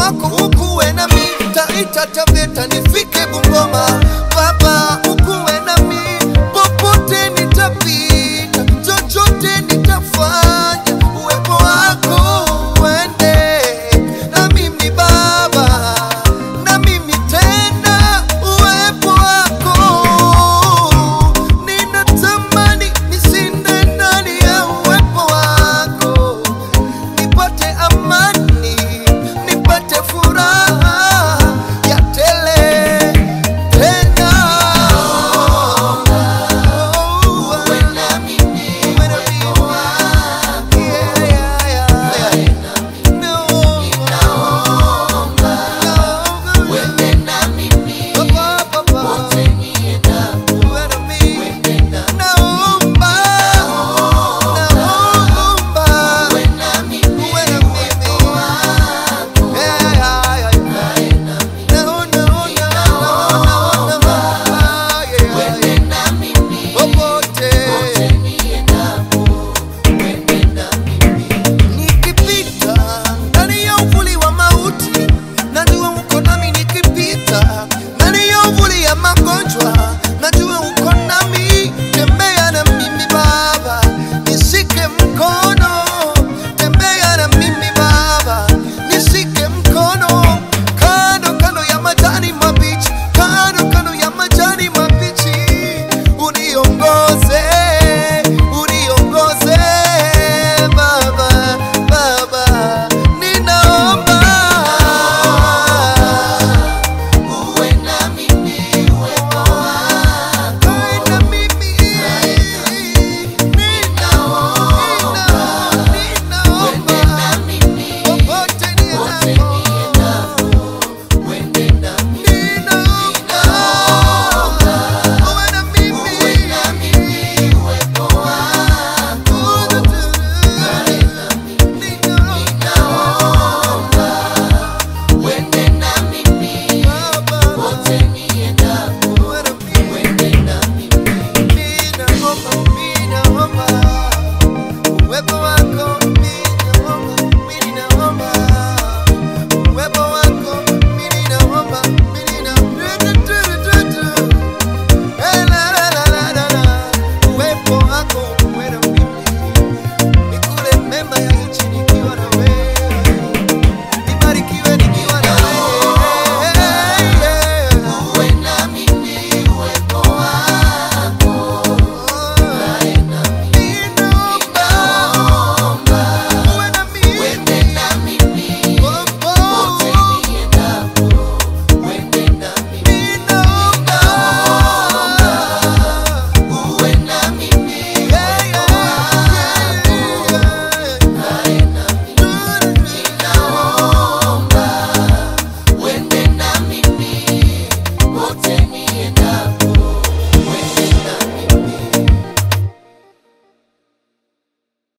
wako ukuwe nami, Taita Taveta nifike Bungoma. Baba ukuwe nami, popote nitapita, chochote nitafanya, uwepo wako uende na mimi Baba, na mimi tena uwepo wako. Ninatamani nisinde ndani ya uwepo wako, nipate amani, nipate furaha ya tele tena. Uwe na mimi, uwe na mimi. Najua uko nami, tembea na mimi Baba, nishike mkono.